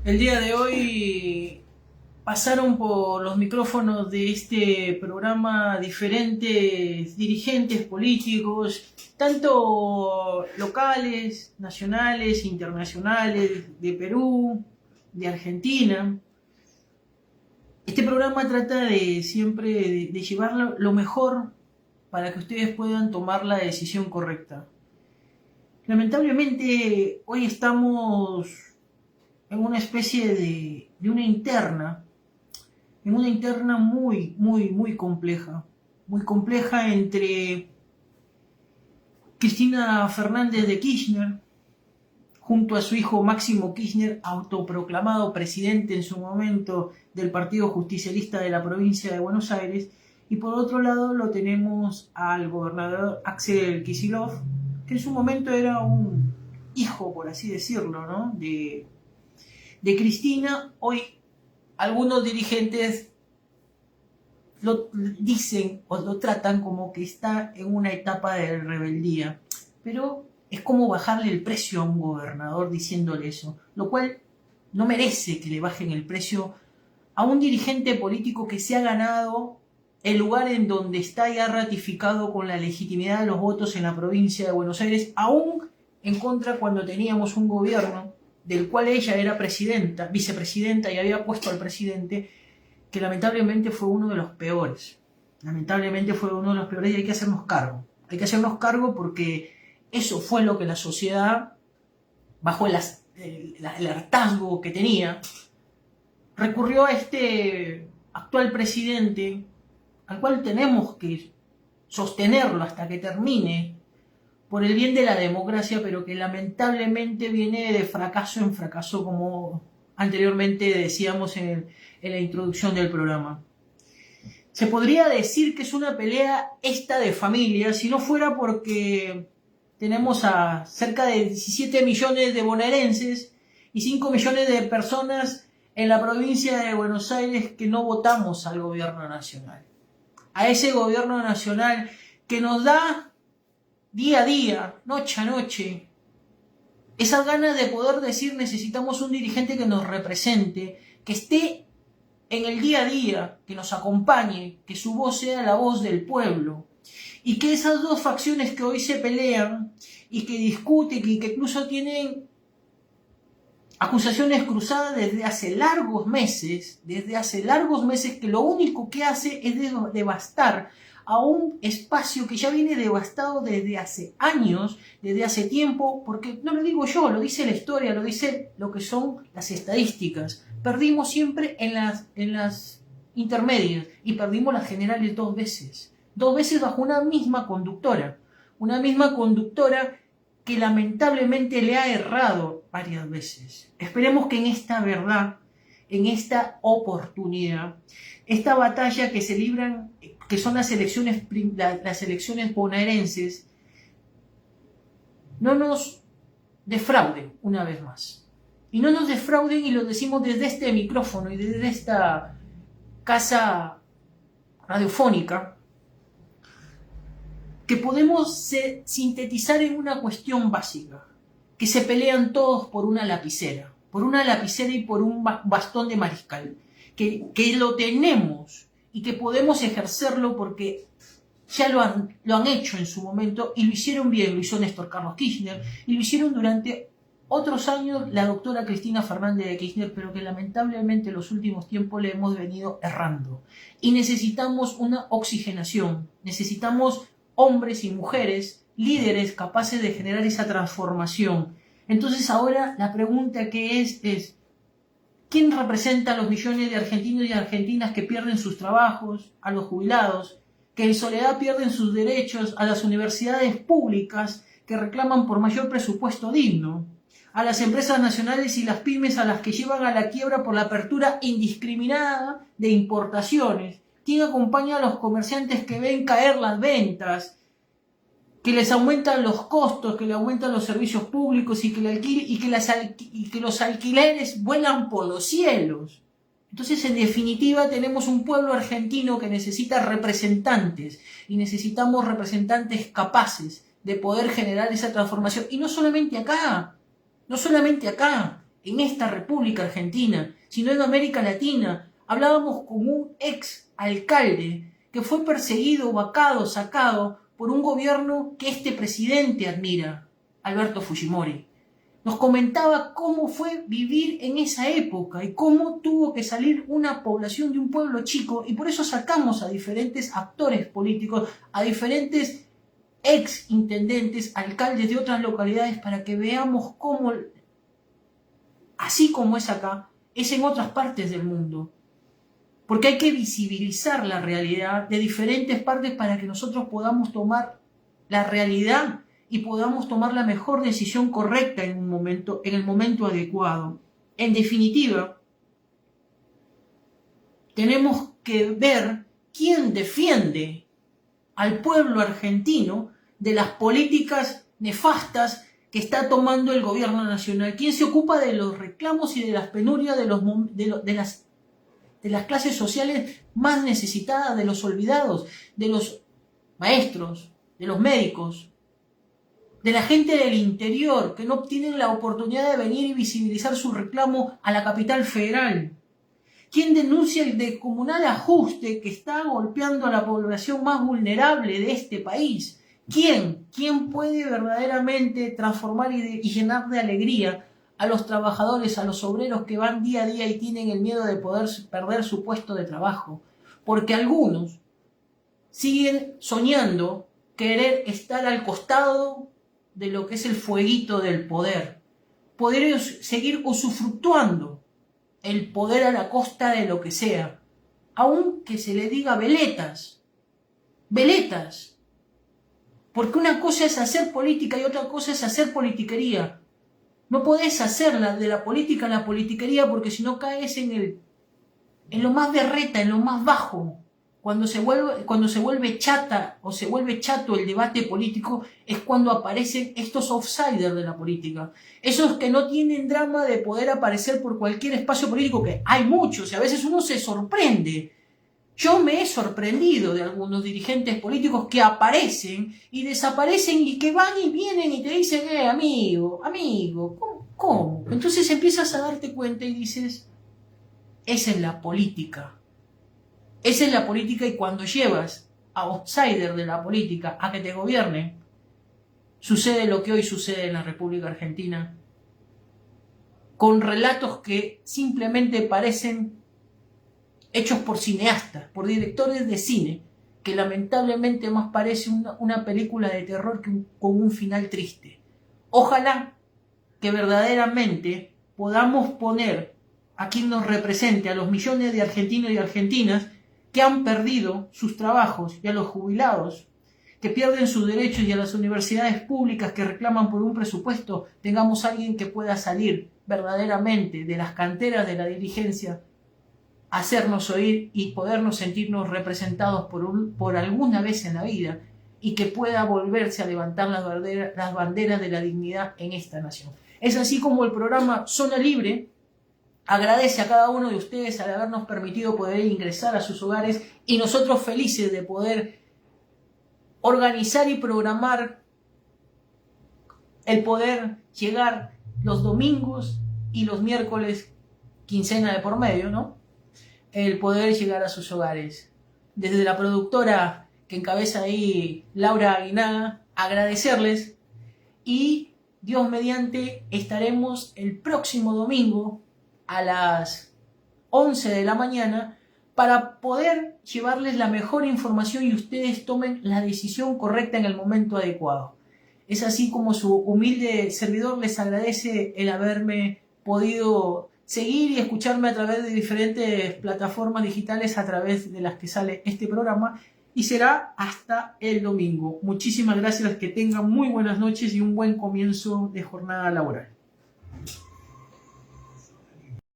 El día de hoy pasaron por los micrófonos de este programa diferentes dirigentes políticos, tanto locales, nacionales, internacionales, de Perú, de Argentina. Este programa trata de siempre de llevar lo mejor para que ustedes puedan tomar la decisión correcta. Lamentablemente hoy estamos en una especie de en una interna muy muy compleja entre Cristina Fernández de Kirchner, junto a su hijo Máximo Kirchner, autoproclamado presidente en su momento del Partido Justicialista de la provincia de Buenos Aires, y por otro lado lo tenemos al gobernador Axel Kicillof, que en su momento era un hijo, por así decirlo, ¿no? de Cristina. Hoy algunos dirigentes lo dicen o lo tratan como que está en una etapa de rebeldía, pero es como bajarle el precio a un gobernador diciéndole eso, lo cual no merece que le bajen el precio a un dirigente político que se ha ganado el lugar en donde está ya ratificado con la legitimidad de los votos en la provincia de Buenos Aires, aún en contra cuando teníamos un gobierno del cual ella era presidenta, vicepresidenta, y había puesto al presidente, que lamentablemente fue uno de los peores. Lamentablemente fue uno de los peores, y hay que hacernos cargo. Hay que hacernos cargo porque eso fue lo que la sociedad, bajo el hartazgo que tenía, recurrió a este actual presidente, al cual tenemos que sostenerlo hasta que termine, por el bien de la democracia, pero que lamentablemente viene de fracaso en fracaso, como anteriormente decíamos en la introducción del programa. Se podría decir que es una pelea esta de familia, si no fuera porque tenemos a cerca de 17 millones de bonaerenses y 5 millones de personas en la provincia de Buenos Aires que no votamos al gobierno nacional. A ese gobierno nacional que nos da día a día, noche a noche, esas ganas de poder decir: necesitamos un dirigente que nos represente, que esté en el día a día, que nos acompañe, que su voz sea la voz del pueblo. Y que esas dos facciones que hoy se pelean y que discuten y que incluso tienen acusaciones cruzadas desde hace largos meses, que lo único que hace es devastar a un espacio que ya viene devastado desde hace años, desde hace tiempo, porque no lo digo yo, lo dice la historia, lo dice lo que son las estadísticas. Perdimos siempre en las intermedias y perdimos las generales dos veces bajo una misma conductora que lamentablemente le ha errado varias veces. Esperemos que en esta verdad, en esta oportunidad, esta batalla que se libran, que son las elecciones bonaerenses, no nos defrauden una vez más. Y no nos defrauden, y lo decimos desde este micrófono y desde esta casa radiofónica, que podemos sintetizar en una cuestión básica: que se pelean todos por una lapicera y por un bastón de mariscal, que lo tenemos y que podemos ejercerlo porque ya lo han hecho en su momento, y lo hicieron bien. Lo hizo Néstor Carlos Kirchner, y lo hicieron durante otros años la doctora Cristina Fernández de Kirchner, pero que lamentablemente en los últimos tiempos le hemos venido errando. Y necesitamos una oxigenación, necesitamos hombres y mujeres, líderes capaces de generar esa transformación. Entonces ahora la pregunta que es ¿quién representa a los millones de argentinos y argentinas que pierden sus trabajos, a los jubilados, que en soledad pierden sus derechos, a las universidades públicas que reclaman por mayor presupuesto digno, a las empresas nacionales y las pymes a las que llevan a la quiebra por la apertura indiscriminada de importaciones? ¿Quién acompaña a los comerciantes que ven caer las ventas, que les aumentan los costos, que le aumentan los servicios públicos y que los alquileres vuelan por los cielos? Entonces, en definitiva, tenemos un pueblo argentino que necesita representantes, y necesitamos representantes capaces de poder generar esa transformación. Y no solamente acá, en esta República Argentina, sino en América Latina. Hablábamos con un ex alcalde que fue perseguido, vacado, sacado por un gobierno que este presidente admira, Alberto Fujimori. Nos comentaba cómo fue vivir en esa época y cómo tuvo que salir una población de un pueblo chico, y por eso sacamos a diferentes actores políticos, a diferentes ex intendentes, alcaldes de otras localidades, para que veamos cómo, así como es acá, es en otras partes del mundo. Porque hay que visibilizar la realidad de diferentes partes para que nosotros podamos tomar la realidad y podamos tomar la mejor decisión correcta en el momento adecuado. En definitiva, tenemos que ver quién defiende al pueblo argentino de las políticas nefastas que está tomando el gobierno nacional. ¿Quién se ocupa de los reclamos y de las penurias de las clases sociales más necesitadas, de los olvidados, de los maestros, de los médicos, de la gente del interior que no tienen la oportunidad de venir y visibilizar su reclamo a la capital federal? ¿Quién denuncia el descomunal ajuste que está golpeando a la población más vulnerable de este país? ¿Quién? ¿Quién puede verdaderamente transformar y llenar de alegría a los trabajadores, a los obreros que van día a día y tienen el miedo de poder perder su puesto de trabajo? Porque algunos siguen soñando querer estar al costado de lo que es el fueguito del poder, poder seguir usufructuando el poder a la costa de lo que sea, aunque se le diga veletas, porque una cosa es hacer política y otra cosa es hacer politiquería. No podés hacerla de la política a la politiquería, porque si no caes en lo más berreta, en lo más bajo. Cuando se vuelve chata o se vuelve chato el debate político, es cuando aparecen estos outsiders de la política. Esos que no tienen drama de poder aparecer por cualquier espacio político, que hay muchos, y a veces uno se sorprende. Yo me he sorprendido de algunos dirigentes políticos que aparecen y desaparecen y que van y vienen y te dicen, amigo, ¿cómo? Entonces empiezas a darte cuenta y dices, esa es la política. Esa es la política, y cuando llevas a outsiders de la política a que te gobiernen, sucede lo que hoy sucede en la República Argentina, con relatos que simplemente parecen hechos por cineastas, por directores de cine, que lamentablemente más parece una película de terror con un final triste. Ojalá que verdaderamente podamos poner a quien nos represente, a los millones de argentinos y argentinas que han perdido sus trabajos, y a los jubilados que pierden sus derechos, y a las universidades públicas que reclaman por un presupuesto, tengamos a alguien que pueda salir verdaderamente de las canteras de la dirigencia, hacernos oír y podernos sentirnos representados por alguna vez en la vida, y que pueda volverse a levantar las banderas de la dignidad en esta nación. Es así como el programa Zona Libre agradece a cada uno de ustedes al habernos permitido poder ingresar a sus hogares, y nosotros felices de poder organizar y programar el poder llegar los domingos y los miércoles, quincena de por medio, ¿no? El poder llegar a sus hogares. Desde la productora que encabeza ahí Laura Aguinaga, agradecerles, y Dios mediante estaremos el próximo domingo a las 11 de la mañana para poder llevarles la mejor información y ustedes tomen la decisión correcta en el momento adecuado. Es así como su humilde servidor les agradece el haberme podido seguir y escucharme a través de diferentes plataformas digitales a través de las que sale este programa, y será hasta el domingo. Muchísimas gracias, que tengan muy buenas noches y un buen comienzo de jornada laboral.